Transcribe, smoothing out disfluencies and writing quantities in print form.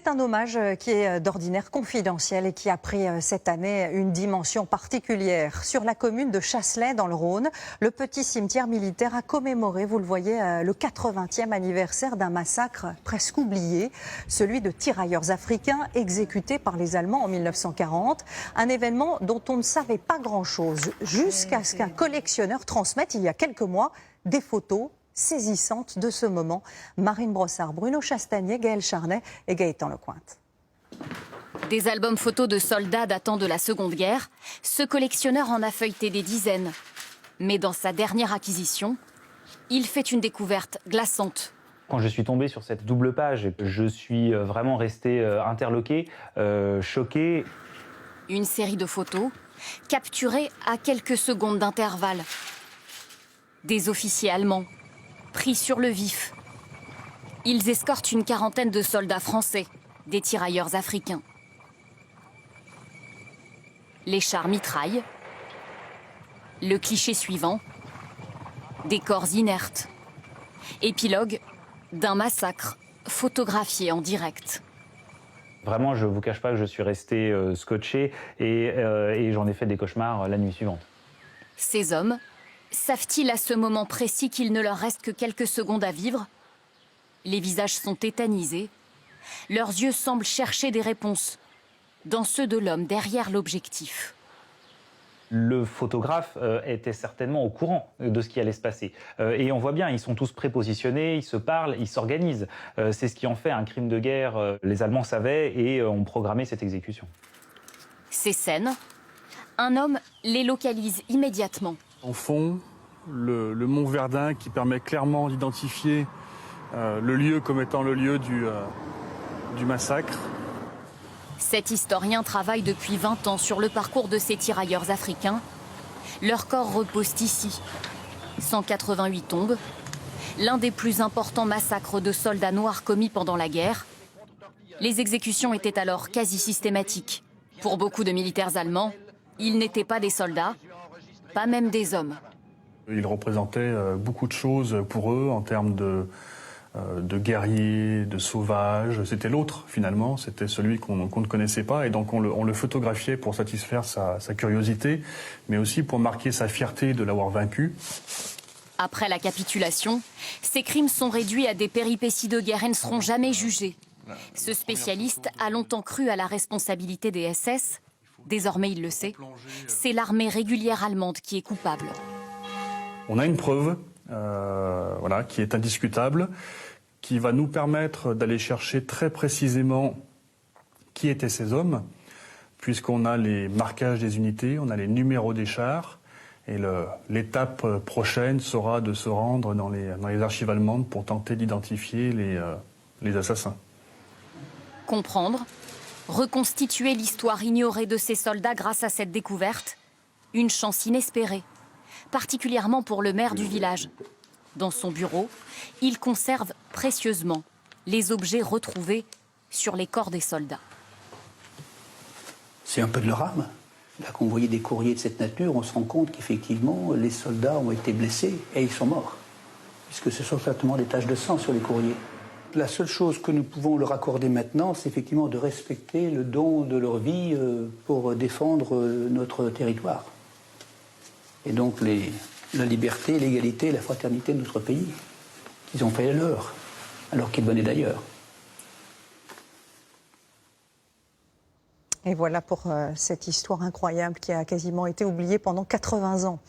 C'est un hommage qui est d'ordinaire confidentiel et qui a pris cette année une dimension particulière. Sur la commune de Chasselet, dans le Rhône, le petit cimetière militaire a commémoré, vous le voyez, le 80e anniversaire d'un massacre presque oublié, celui de tirailleurs africains exécutés par les Allemands en 1940. Un événement dont on ne savait pas grand-chose, jusqu'à ce qu'un collectionneur transmette il y a quelques mois des photos saisissante de ce moment. Marine Brossard, Bruno Chastanier, Gaël Charnet et Gaëtan Lecointe. Des albums photos de soldats datant de la Seconde Guerre, ce collectionneur en a feuilleté des dizaines. Mais dans sa dernière acquisition, il fait une découverte glaçante. Quand je suis tombé sur cette double page, je suis vraiment resté interloqué, choqué. Une série de photos capturées à quelques secondes d'intervalle. Des officiers allemands pris sur le vif. Ils escortent une quarantaine de soldats français, des tirailleurs africains. Les chars mitraillent. Le cliché suivant, des corps inertes. Épilogue d'un massacre photographié en direct. Vraiment, je ne vous cache pas que je suis resté scotché et j'en ai fait des cauchemars la nuit suivante. Ces hommes savent-ils à ce moment précis qu'il ne leur reste que quelques secondes à vivre? Les visages sont tétanisés. Leurs yeux semblent chercher des réponses dans ceux de l'homme derrière l'objectif. Le photographe était certainement au courant de ce qui allait se passer. Et on voit bien, ils sont tous prépositionnés, ils se parlent, ils s'organisent. C'est ce qui en fait un crime de guerre. Les Allemands savaient et ont programmé cette exécution. Ces scènes, un homme les localise immédiatement. En fond, le mont Verdun qui permet clairement d'identifier le lieu comme étant le lieu du massacre. Cet historien travaille depuis 20 ans sur le parcours de ces tirailleurs africains. Leurs corps reposent ici. 188 tombes, l'un des plus importants massacres de soldats noirs commis pendant la guerre. Les exécutions étaient alors quasi systématiques. Pour beaucoup de militaires allemands, ils n'étaient pas des soldats, pas même des hommes. Il représentait beaucoup de choses pour eux en termes de guerriers, de sauvages. C'était l'autre finalement, c'était celui qu'on ne connaissait pas et donc on le photographiait pour satisfaire sa curiosité, mais aussi pour marquer sa fierté de l'avoir vaincu. Après la capitulation, ces crimes sont réduits à des péripéties de guerre et ne seront jamais jugés. Ce spécialiste a longtemps cru à la responsabilité des SS. Désormais, il le sait, c'est l'armée régulière allemande qui est coupable. On a une preuve qui est indiscutable, qui va nous permettre d'aller chercher très précisément qui étaient ces hommes, puisqu'on a les marquages des unités, on a les numéros des chars, et l'étape prochaine sera de se rendre dans les archives allemandes pour tenter d'identifier les assassins. Comprendre, reconstituer l'histoire ignorée de ces soldats grâce à cette découverte, une chance inespérée, particulièrement pour le maire du village. Dans son bureau, il conserve précieusement les objets retrouvés sur les corps des soldats. C'est un peu de leur âme. Là, quand vous voyez des courriers de cette nature, on se rend compte qu'effectivement, les soldats ont été blessés et ils sont morts. Puisque ce sont certainement des taches de sang sur les courriers. La seule chose que nous pouvons leur accorder maintenant, c'est effectivement de respecter le don de leur vie pour défendre notre territoire. Et donc la liberté, l'égalité, la fraternité de notre pays, qu'ils ont fait leur, alors qu'ils venaient d'ailleurs. Et voilà pour cette histoire incroyable qui a quasiment été oubliée pendant 80 ans.